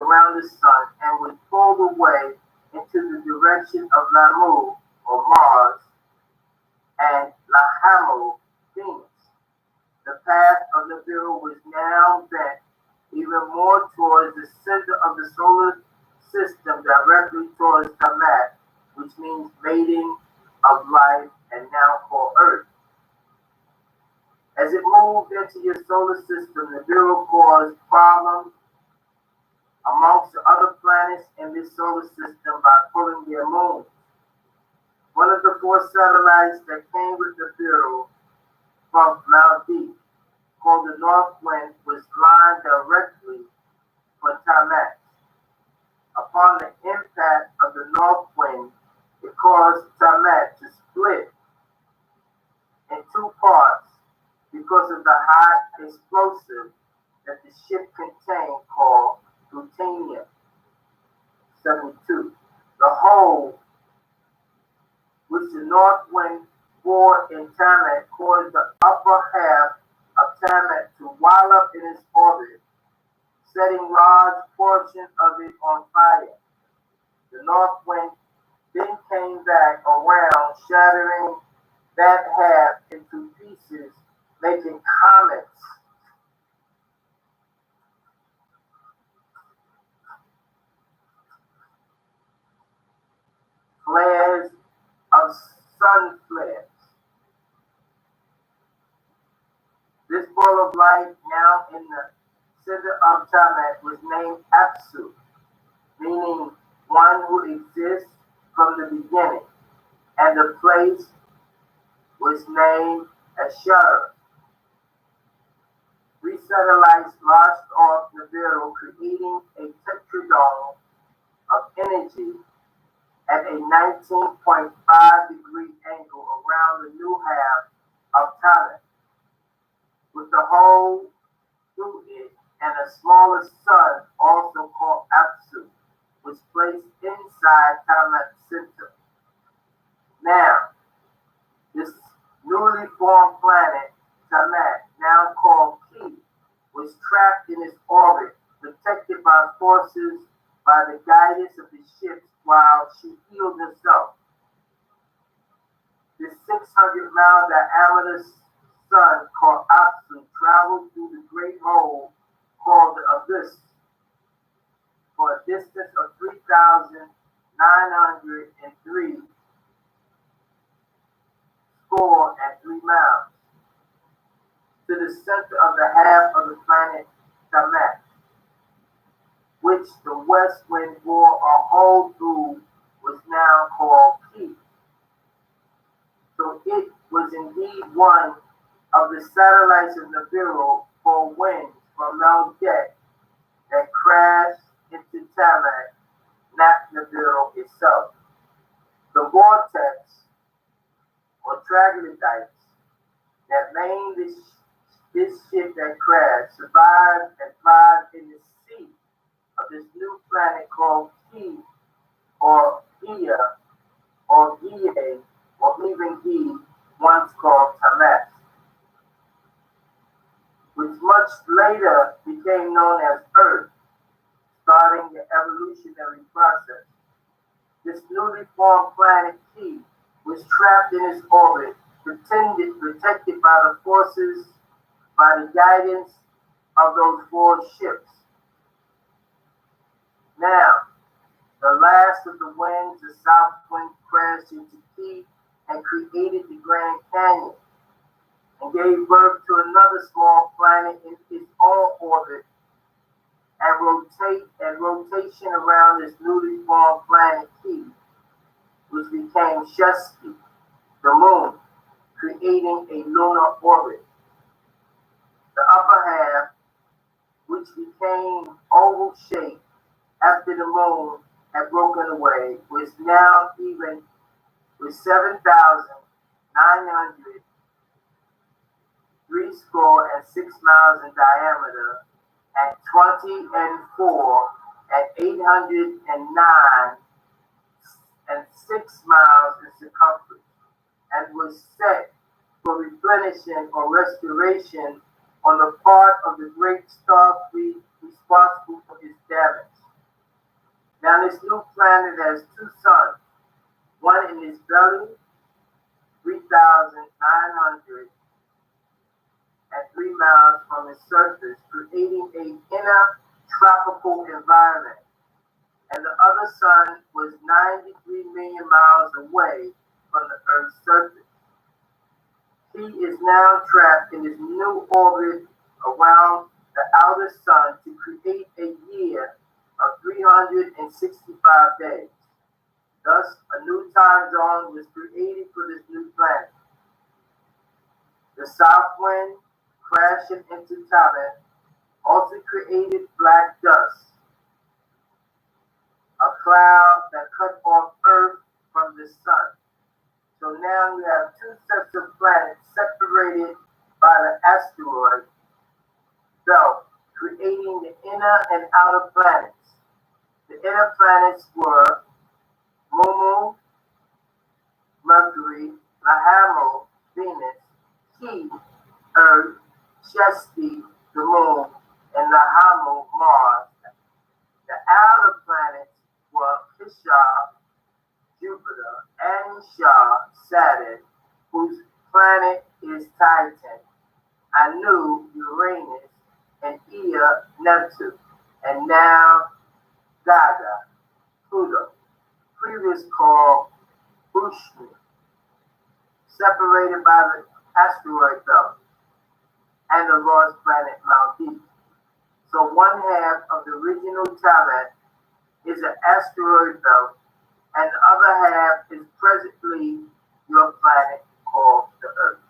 around the sun and was pulled away into the direction of Lamu, or Mars, and Lahamu, Venus. The path of Nibiru was now bent even more towards the center of the solar system, directly towards Tamat, which means mating of life, and now called Earth. As it moved into your solar system, Nibiru caused problems amongst the other planets in this solar system by pulling their moons. One of the four satellites that came with Nibiru from Maldives, called the North Wind, was lined directly for Tamat. Upon the impact of the North Wind, it caused Tamat to split in two parts because of the high explosive that the ship contained called plutonium 72. The hole which the North Wind bore in Tamat caused the upper half of Tamat to wallop in its orbit, setting large portions of it on fire. The North Wind then came back around, shattering that half into pieces, making comets, flares of sun flares. This ball of light, now in the center of Tamat, was named Apsu, meaning one who exists from the beginning, and the place was named Ashara. Three satellites launched off Nibiru, creating a tetradome of energy at a 19.5-degree angle around the new half of Tamat, with the hole through it and a smaller sun, also called Apsu, was placed inside Tamat's center. Now, this newly formed planet, Tamat, now called P, was trapped in its orbit, protected by forces by the guidance of the ships while she healed herself. This 600-mile diameter sun called Apsu traveled through the great hole called the Abyss for a distance of 3,903 score and 3 miles to the center of the half of the planet Tamat, which the west wind bore a hole through, was now called P. So it was indeed one of the satellites of Nibiru for winds from Maldives that crashed into Tamat, not Nibiru itself. The vortex, or troglodytes, that made this ship that crashed survived and thrived in the sea of this new planet called P, or Gia, or Gia, or even Gi, once called Tamat, which much later became known as Earth, starting the evolutionary process. This newly formed planet P was trapped in its orbit, protected by the forces, by the guidance of those four ships. Now, the last of the winds, the south wind, crashed into P and created the Grand Canyon, and gave birth to another small planet in its own orbit, and rotation around this newly formed planet P, which became Shusky, the moon, creating a lunar orbit. The upper half, which became oval shaped after the moon had broken away, was now even with 7,903 score and 6 miles in diameter, and 20 and 4 and 809 and 6 miles in circumference, and was set for replenishing or restoration on the part of the great star fleet responsible for its damage. this new planet has two suns, one in its belly, 3,903 miles from its surface, creating an inner tropical environment, and the other sun was 93 million miles away from the Earth's surface. He is now trapped in his new orbit around the outer sun to create a year of 365 days. Thus, a new time zone was created for this new planet. The south wind crashing into Tibet also created black dust, a cloud that cut off Earth from the sun. So now you have two sets of planets separated by the asteroid belt, creating the inner and outer planets. The inner planets were Momo, Mercury, Lahamo, Venus, He, Earth, Shesti, the Moon, and Lahamo, Mars. The outer planets were Kishar, Jupiter, and Shah, Saturn, whose planet is Titan, Anu, Uranus, and Ea, Neptune, and now Gaga, Pluto, previously called Ushni, separated by the asteroid belt and the lost planet Maldives. So one half of the original Tibet is an asteroid belt, and the other half is presently your planet called the Earth.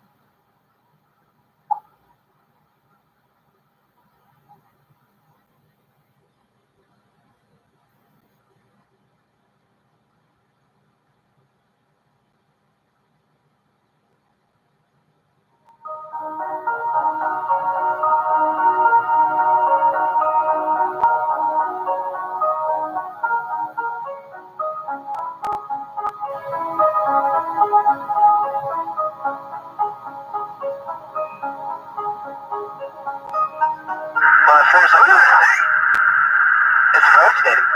Well, it seems like it's rotating.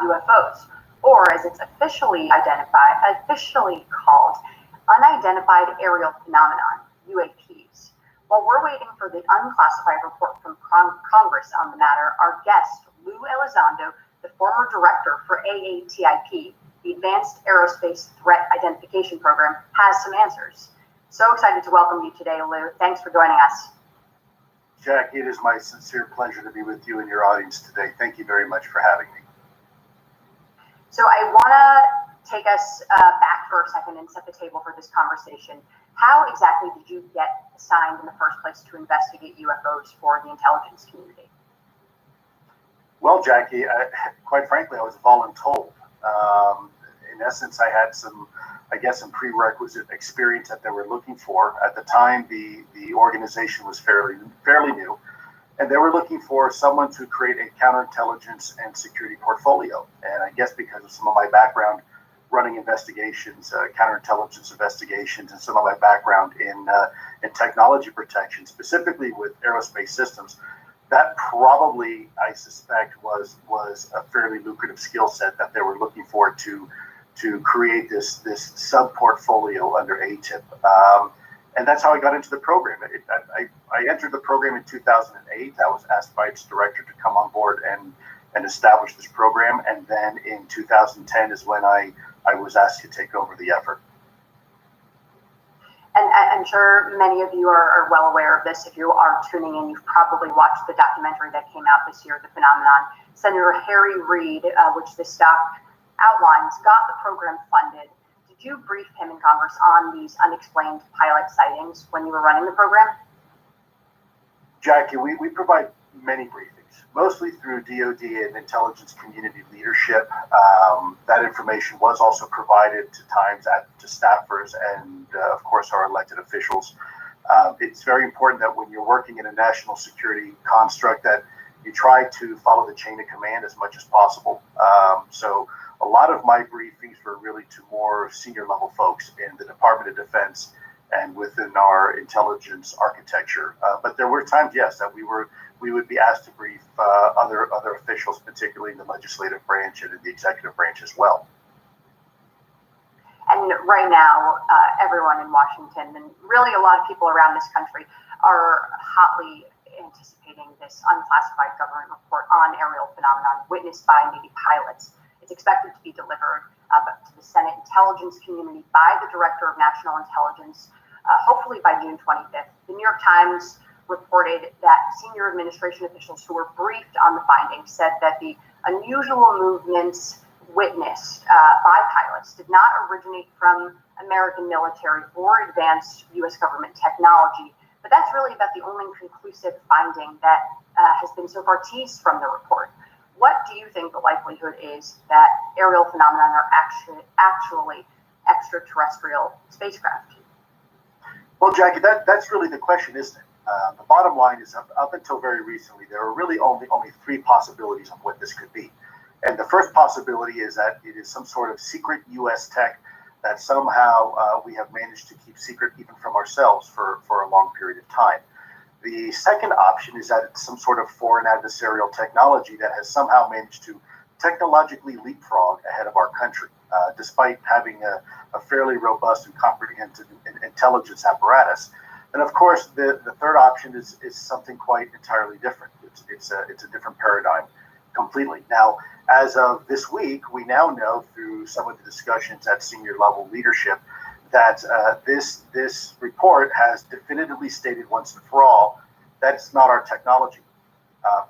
UFOs, or as it's officially called, unidentified aerial phenomenon, UAPs. While we're waiting for the unclassified report from Congress on the matter, our guest, Lou Elizondo, the former director for AATIP, the Advanced Aerospace Threat Identification Program, has some answers. So excited to welcome you today, Lou. Thanks for joining us. Jack, it is my sincere pleasure to be with you and your audience today. Thank you very much for having me. So I want to take us back for a second and set the table for this conversation. How exactly did you get assigned in the first place to investigate UFOs for the intelligence community? Well, Jackie, quite frankly, I was voluntold. In essence, I had some prerequisite experience that they were looking for. At the time, the organization was fairly new. And they were looking for someone to create a counterintelligence and security portfolio. And I guess because of some of my background running investigations, counterintelligence investigations, and some of my background in technology protection, specifically with aerospace systems, that probably, I suspect, was a fairly lucrative skill set that they were looking for to create this sub-portfolio under ATIP. And that's how I got into the program. I entered the program in 2008. I was asked by its director to come on board and establish this program. And then in 2010 is when I was asked to take over the effort. And I'm sure many of you are well aware of this. If you are tuning in, you've probably watched the documentary that came out this year, The Phenomenon. Senator Harry Reid, which the stock outlines got the program funded. Did you brief him in Congress on these unexplained pilot sightings when you were running the program? Jackie, we provide many briefings, mostly through DoD and intelligence community leadership. That information was also provided to times to staffers and, of course, our elected officials. It's very important that when you're working in a national security construct that you try to follow the chain of command as much as possible. So a lot of my briefings were really to more senior level folks in the Department of Defense and within our intelligence architecture. But there were times, yes, that we would be asked to brief other officials, particularly in the legislative branch and in the executive branch as well. And right now, everyone in Washington and really a lot of people around this country are hotly anticipating this unclassified government report on aerial phenomenon witnessed by Navy pilots. It's expected to be delivered to the Senate intelligence community by the Director of National Intelligence, hopefully by June 25th. The New York Times reported that senior administration officials who were briefed on the findings said that the unusual movements witnessed by pilots did not originate from American military or advanced U.S. government technology. But that's really about the only conclusive finding that has been so far teased from the report. What do you think the likelihood is that aerial phenomena are actually extraterrestrial spacecraft? Well, Jackie, that's really the question, isn't it? The bottom line is up until very recently, there were really only three possibilities of what this could be. And the first possibility is that it is some sort of secret U.S. tech that somehow we have managed to keep secret even from ourselves for a long period of time. The second option is that it's some sort of foreign adversarial technology that has somehow managed to technologically leapfrog ahead of our country, despite having a fairly robust and comprehensive intelligence apparatus. And of course, the third option is something quite entirely different. It's a different paradigm completely. Now, as of this week, we now know through some of the discussions at senior level leadership that this report has definitively stated once and for all that it's not our technology.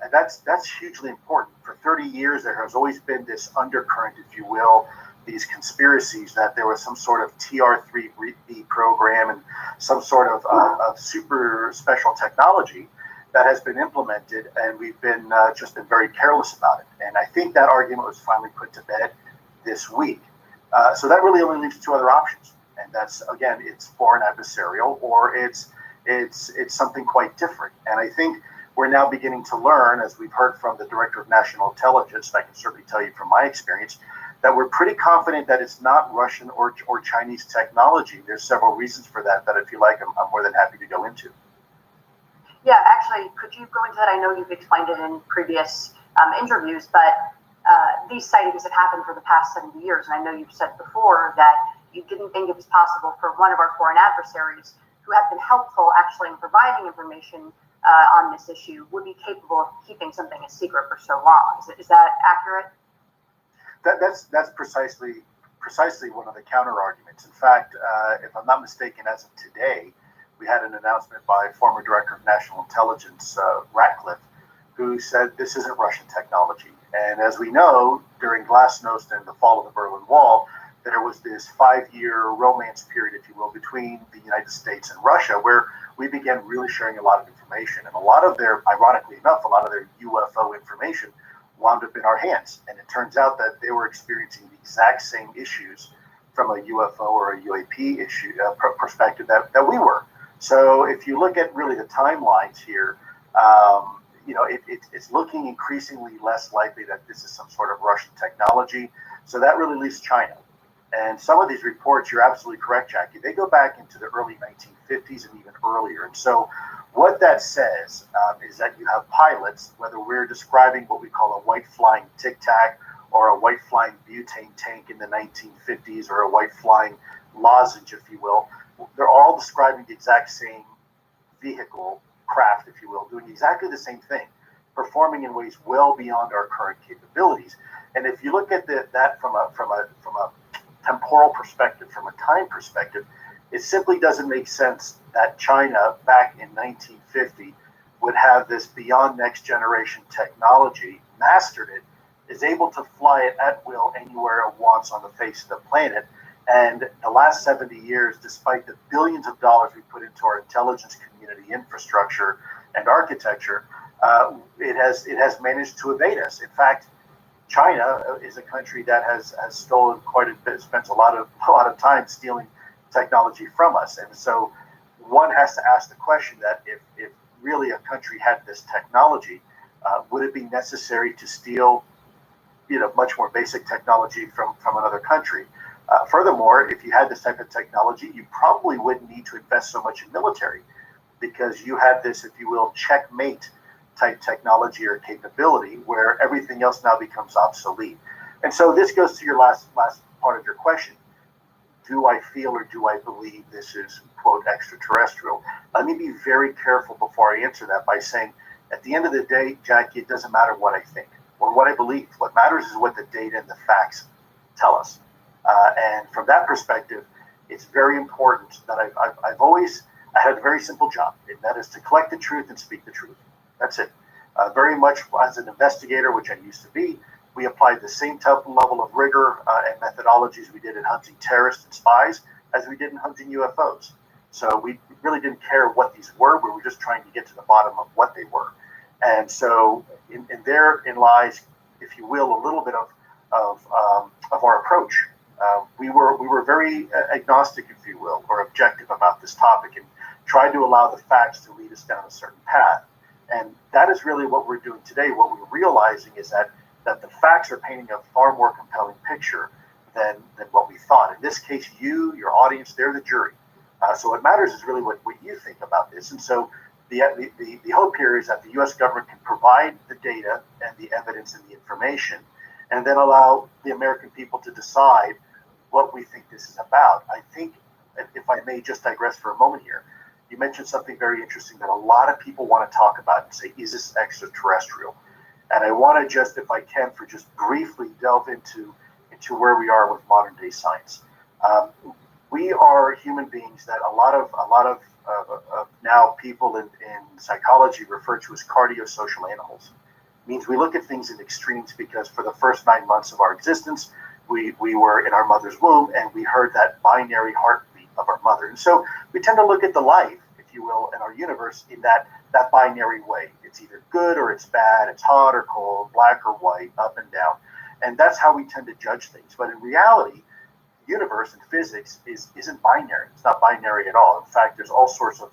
And that's hugely important. For 30 years, there has always been this undercurrent, if you will, these conspiracies that there was some sort of TR-3B program and some sort of super special technology that has been implemented, and we've been just been very careless about it. And I think that argument was finally put to bed this week. So that really only leaves two other options, and that's, again, it's foreign adversarial or it's something quite different. And I think we're now beginning to learn, as we've heard from the Director of National Intelligence, and I can certainly tell you from my experience, that we're pretty confident that it's not Russian or Chinese technology. There's several reasons for that if you like, I'm more than happy to go into. Yeah, actually, could you go into that? I know you've explained it in previous interviews, but these sightings have happened for the past 70 years. And I know you've said before that you didn't think it was possible for one of our foreign adversaries who have been helpful actually in providing information on this issue would be capable of keeping something a secret for so long. Is that accurate? That's precisely one of the counter arguments. In fact, if I'm not mistaken, as of today, we had an announcement by former Director of National Intelligence, Ratcliffe, who said this isn't Russian technology. And as we know, during Glasnost and the fall of the Berlin Wall, there was this 5-year romance period, if you will, between the United States and Russia, where we began really sharing a lot of information. And a lot of their, ironically enough, a lot of their UFO information wound up in our hands. And it turns out that they were experiencing the exact same issues from a UFO or a UAP issue perspective that we were. So if you look at really the timelines here, it's looking increasingly less likely that this is some sort of Russian technology. So that really leaves China. And some of these reports, you're absolutely correct, Jackie, they go back into the early 1950s and even earlier. And so what that says is that you have pilots, whether we're describing what we call a white flying Tic Tac or a white flying butane tank in the 1950s or a white flying lozenge, if you will, they're all describing the exact same vehicle, craft, if you will, doing exactly the same thing, performing in ways well beyond our current capabilities. And if you look at that from a temporal perspective, from a time perspective, it simply doesn't make sense that China back in 1950 would have this beyond next generation technology, mastered it, is able to fly it at will anywhere it wants on the face of the planet. And the last 70 years, despite the billions of dollars we put into our intelligence community infrastructure and architecture, it has managed to evade us. In fact, China is a country that has stolen quite a bit, spent a lot of time stealing technology from us. And so one has to ask the question that if really a country had this technology, would it be necessary to steal, much more basic technology from another country? Furthermore, if you had this type of technology, you probably wouldn't need to invest so much in military, because you have this, if you will, checkmate type technology or capability where everything else now becomes obsolete. And so this goes to your last part of your question. Do I feel or do I believe this is, quote, extraterrestrial? Let me be very careful before I answer that by saying, at the end of the day, Jackie, it doesn't matter what I think or what I believe. What matters is what the data and the facts tell us. And from that perspective, it's very important that I had a very simple job, and that is to collect the truth and speak the truth. That's it. Very much as an investigator, which I used to be, we applied the same level of rigor and methodologies we did in hunting terrorists and spies as we did in hunting UFOs. So we really didn't care what these were. We were just trying to get to the bottom of what they were. And so therein lies, if you will, a little bit of our approach. We were very agnostic, if you will, or objective about this topic, and tried to allow the facts to lead us down a certain path. And that is really what we're doing today. What we're realizing is that the facts are painting a far more compelling picture than what we thought. In this case, your audience, they're the jury. So what matters is really what you think about this. And so the hope here is that the U.S. government can provide the data and the evidence and the information, and then allow the American people to decide what we think this is about. I think, if I may just digress for a moment here, you mentioned something very interesting that a lot of people want to talk about and say, is this extraterrestrial? And I want to just, if I can, for just briefly delve into where we are with modern day science. We are human beings that a lot of now people in psychology refer to as cardiosocial animals. It means we look at things in extremes, because for the first 9 months of our existence, we were in our mother's womb and we heard that binary heartbeat of our mother. And so we tend to look at the life, if you will, in our universe in that binary way. It's either good or it's bad, it's hot or cold, black or white, up and down. And that's how we tend to judge things. But in reality, the universe and physics isn't binary. It's not binary at all. In fact, there's all sorts of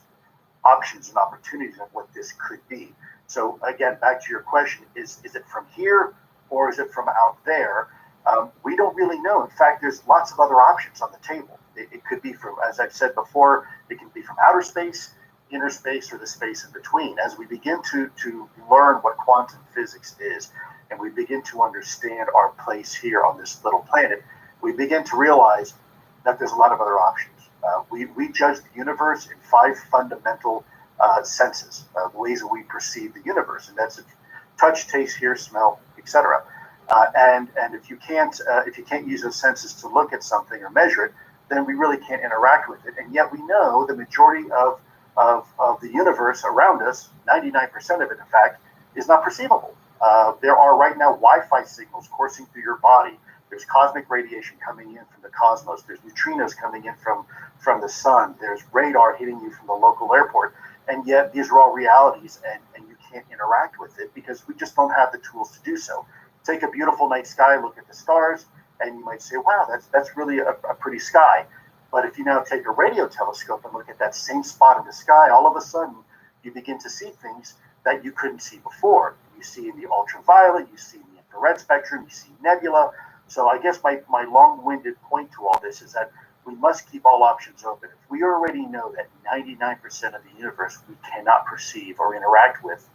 options and opportunities of what this could be. So again, back to your question, is it from here or is it from out there? We don't really know. In fact, there's lots of other options on the table. It could be from, as I've said before, it can be from outer space, inner space, or the space in between. As we begin to learn what quantum physics is, and we begin to understand our place here on this little planet, we begin to realize that there's a lot of other options. We judge the universe in 5 fundamental senses, ways that we perceive the universe, and that's touch, taste, hear, smell, etc. And if you can't use those senses to look at something or measure it, then we really can't interact with it. And yet we know the majority of the universe around us, 99% of it, in fact, is not perceivable. There are right now Wi-Fi signals coursing through your body. There's cosmic radiation coming in from the cosmos. There's neutrinos coming in from the sun. There's radar hitting you from the local airport. And yet these are all realities, and you can't interact with it because we just don't have the tools to do so. Take a beautiful night sky, look at the stars, and you might say, wow, that's really a pretty sky. But if you now take a radio telescope and look at that same spot in the sky, all of a sudden you begin to see things that you couldn't see before. You see in the ultraviolet, you see in the infrared spectrum, you see nebula. So I guess my long-winded point to all this is that we must keep all options open. If we already know that 99% of the universe we cannot perceive or interact with,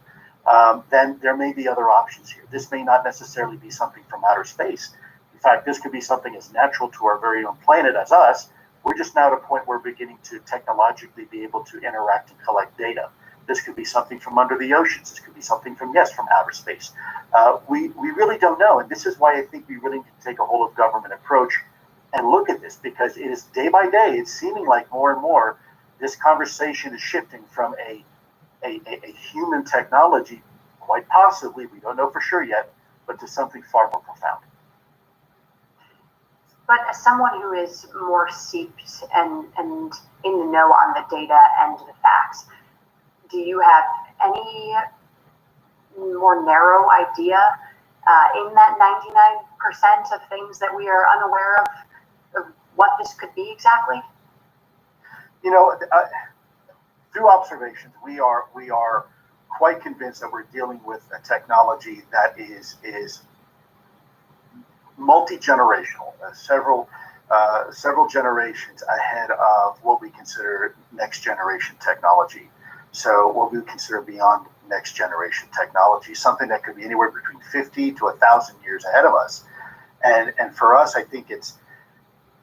then there may be other options here. This may not necessarily be something from outer space. In fact, this could be something as natural to our very own planet as us. We're just now at a point where we're beginning to technologically be able to interact and collect data. This could be something from under the oceans. This could be something from outer space. We really don't know. And this is why I think we really need to take a whole of government approach and look at this, because it is day by day, it's seeming like more and more this conversation is shifting from a human technology, quite possibly, we don't know for sure yet, but to something far more profound. But as someone who is more steeped and in the know on the data and the facts, do you have any more narrow idea in that 99% of things that we are unaware of what this could be exactly? You know, through observations, we are quite convinced that we're dealing with a technology that is multi-generational, several generations ahead of what we consider next generation technology. So what we consider beyond next generation technology, something that could be anywhere between 50 to 1,000 years ahead of us. And for us, I think it's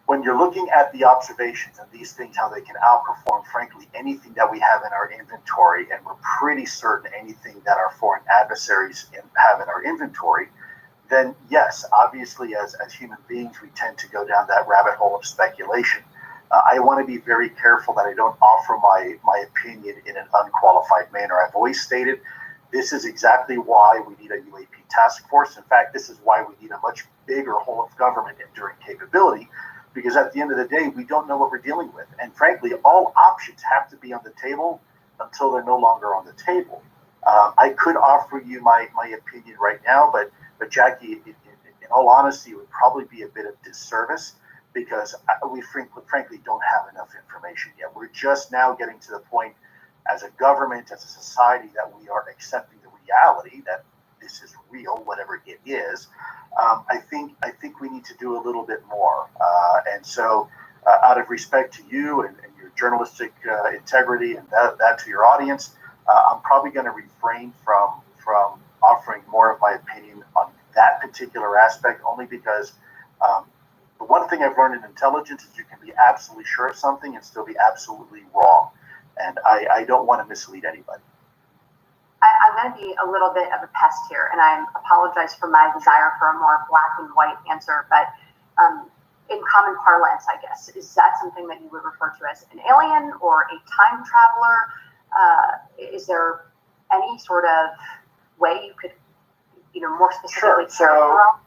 when you're looking at the observations and these things, how they can outperform, frankly, anything that we have in our inventory, and we're pretty certain anything that our foreign adversaries have in our inventory, then yes, obviously, as human beings, we tend to go down that rabbit hole of speculation. I want to be very careful that I don't offer my opinion in an unqualified manner. I've always stated this is exactly why we need a UAP task force. In fact, this is why we need a much bigger whole of government enduring capability, because at the end of the day, we don't know what we're dealing with. And frankly, all options have to be on the table until they're no longer on the table. I could offer you my opinion right now, but Jackie, in all honesty, it would probably be a bit of disservice, because we frankly don't have enough information yet. We're just now getting to the point as a government, as a society, that we are accepting the reality that this is real, whatever it is. I think we need to do a little bit more. And so out of respect to you and your journalistic integrity and that to your audience, I'm probably going to refrain from offering more of my opinion on that particular aspect, only because the one thing I've learned in intelligence is you can be absolutely sure of something and still be absolutely wrong. And I don't want to mislead anybody. I'm going to be a little bit of a pest here, and I apologize for my desire for a more black and white answer, but in common parlance, I guess, is that something that you would refer to as an alien or a time traveler? Is there any sort of way you could, more specifically characterize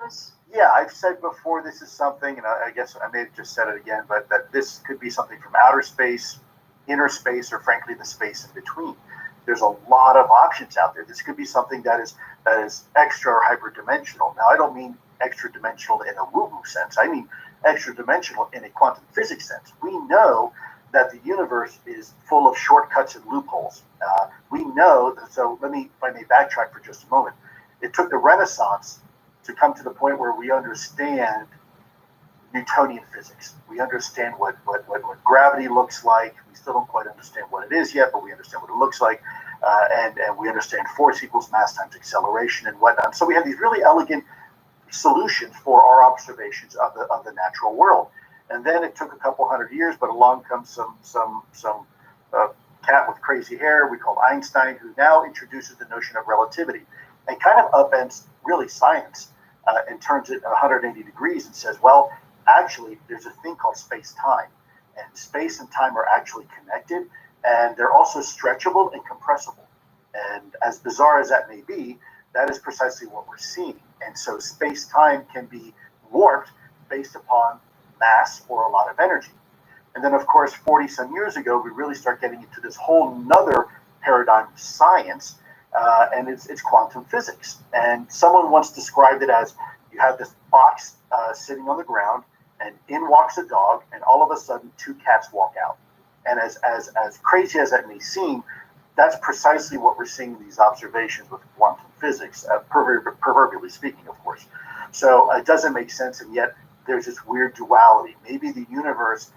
this? Yeah, I've said before, this is something, and I guess I may have just said it again, but that this could be something from outer space, inner space, or frankly, the space in between. There's a lot of options out there. This could be something that is extra or hyperdimensional. Now, I don't mean extra dimensional in a woo-woo sense. I mean extra dimensional in a quantum physics sense. We know that the universe is full of shortcuts and loopholes. We know that, so if I may backtrack for just a moment. It took the Renaissance to come to the point where we understand Newtonian physics. We understand what gravity looks like. We still don't quite understand what it is yet, but we understand what it looks like. And we understand force equals mass times acceleration and whatnot. So we have these really elegant solutions for our observations of the natural world. And then it took a couple hundred years, but along comes some cat with crazy hair we call Einstein, who now introduces the notion of relativity and kind of upends really science and turns it 180 degrees and says, well, actually, there's a thing called space-time, and space and time are actually connected, and they're also stretchable and compressible. And as bizarre as that may be, that is precisely what we're seeing. And so space-time can be warped based upon mass or a lot of energy. And then, of course, 40 some years ago, we really start getting into this whole nother paradigm of science, and it's quantum physics. And someone once described it as you have this box sitting on the ground, and in walks a dog, and all of a sudden, two cats walk out. And as crazy as that may seem, that's precisely what we're seeing in these observations with quantum physics, proverbially speaking, of course. So it doesn't make sense, and yet there's this weird duality. Maybe the universe,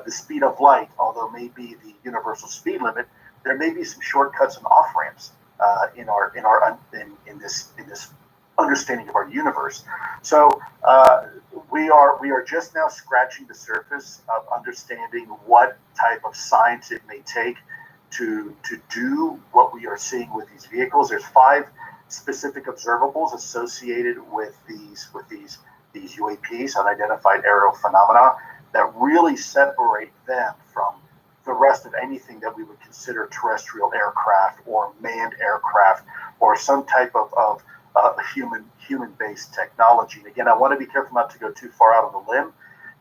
the speed of light, although maybe the universal speed limit, there may be some shortcuts and off ramps in this understanding of our universe. So we are just now scratching the surface of understanding what type of science it may take to do what we are seeing with these vehicles. There's 5 specific observables associated with these UAPs, unidentified aerial phenomena, that really separate them from the rest of anything that we would consider terrestrial aircraft or manned aircraft or some type of human-based technology. And again, I want to be careful not to go too far out on the limb,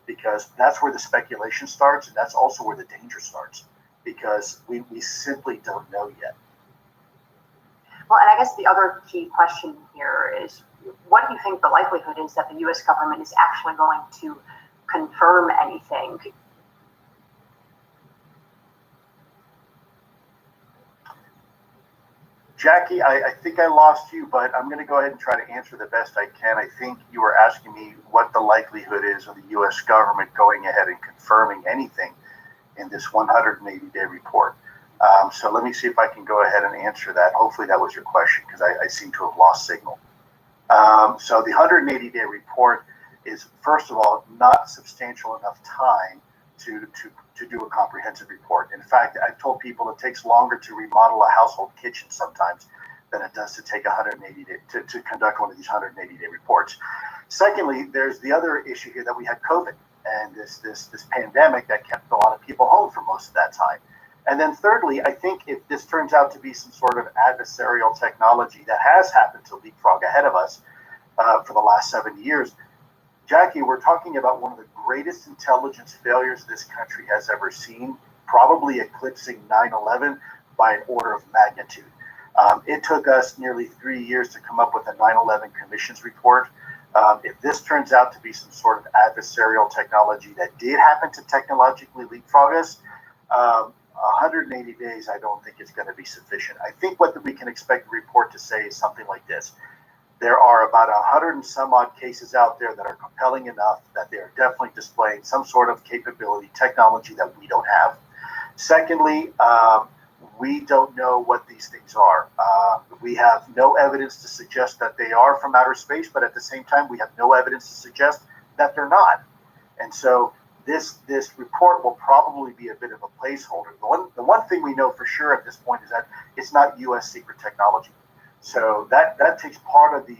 because that's where the speculation starts, and that's also where the danger starts, because we simply don't know yet. Well, and I guess the other key question here is, what do you think the likelihood is that the U.S. government is actually going to confirm anything? Jackie, I think I lost you, but I'm going to go ahead and try to answer the best I can. I think you were asking me what the likelihood is of the U.S. government going ahead and confirming anything in this 180-day report. So let me see if I can go ahead and answer that. Hopefully that was your question, because I seem to have lost signal. So the 180-day report is, first of all, not substantial enough time to do a comprehensive report. In fact, I've told people it takes longer to remodel a household kitchen sometimes than it does to take 180 days to conduct one of these 180-day reports. Secondly, there's the other issue here that we had COVID and this pandemic that kept a lot of people home for most of that time. And then thirdly, I think if this turns out to be some sort of adversarial technology that has happened to leapfrog ahead of us for the last 7 years, Jackie, we're talking about one of the greatest intelligence failures this country has ever seen, probably eclipsing 9/11 by an order of magnitude. It took us nearly 3 years to come up with a 9/11 Commission's report. If this turns out to be some sort of adversarial technology that did happen to technologically leapfrog us, 180 days, I don't think it's going to be sufficient. I think what we can expect the report to say is something like this. There are about 100 and some odd cases out there that are compelling enough that they are definitely displaying some sort of capability, technology that we don't have. Secondly, we don't know what these things are. We have no evidence to suggest that they are from outer space, but at the same time, we have no evidence to suggest that they're not. And so this report will probably be a bit of a placeholder. The one thing we know for sure at this point is that it's not U.S. secret technology. So that takes part of the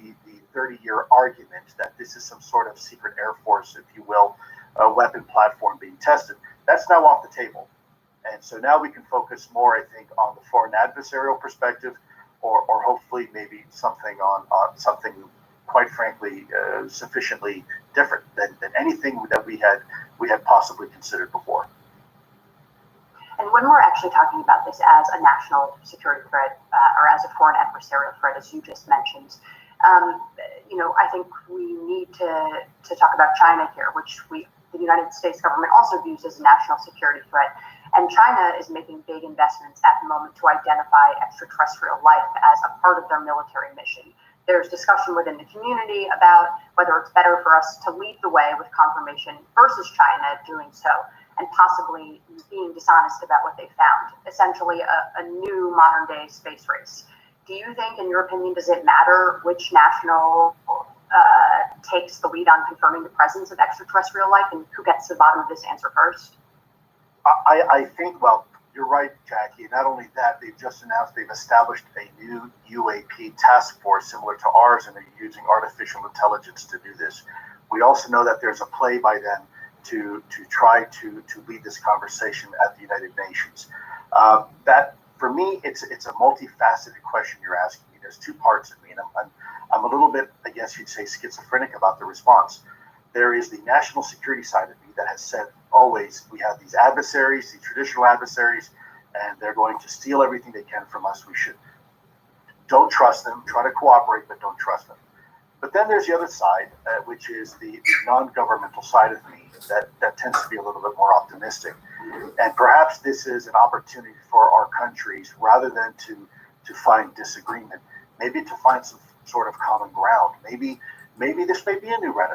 30-year argument that this is some sort of secret Air Force, if you will, weapon platform being tested. That's now off the table. And so now we can focus more, I think, on the foreign adversarial perspective, or hopefully maybe something on something, quite frankly, sufficiently different than anything that we had possibly considered before. And when we're actually talking about this as a national security threat or as a foreign adversarial threat, as you just mentioned, I think we need to talk about China here, which the United States government also views as a national security threat. And China is making big investments at the moment to identify extraterrestrial life as a part of their military mission. There's discussion within the community about whether it's better for us to lead the way with confirmation versus China doing so, and possibly being dishonest about what they found. Essentially, a new modern-day space race. Do you think, in your opinion, does it matter which national takes the lead on confirming the presence of extraterrestrial life, and who gets to the bottom of this answer first? I think, well, you're right, Jackie. Not only that, they've just announced they've established a new UAP task force similar to ours, and they're using artificial intelligence to do this. We also know that there's a play by them to try to lead this conversation at the United Nations. That, for me, it's a multifaceted question you're asking me. There's two parts of me, and I'm a little bit, I guess you'd say, schizophrenic about the response. There is the national security side of me that has said always, we have these adversaries, these traditional adversaries, and they're going to steal everything they can from us. We don't trust them, try to cooperate, but don't trust them. But then there's the other side, which is the non-governmental side of me that tends to be a little bit more optimistic. And perhaps this is an opportunity for our countries, rather than to find disagreement, maybe to find some sort of common ground. Maybe this may be a new renaissance.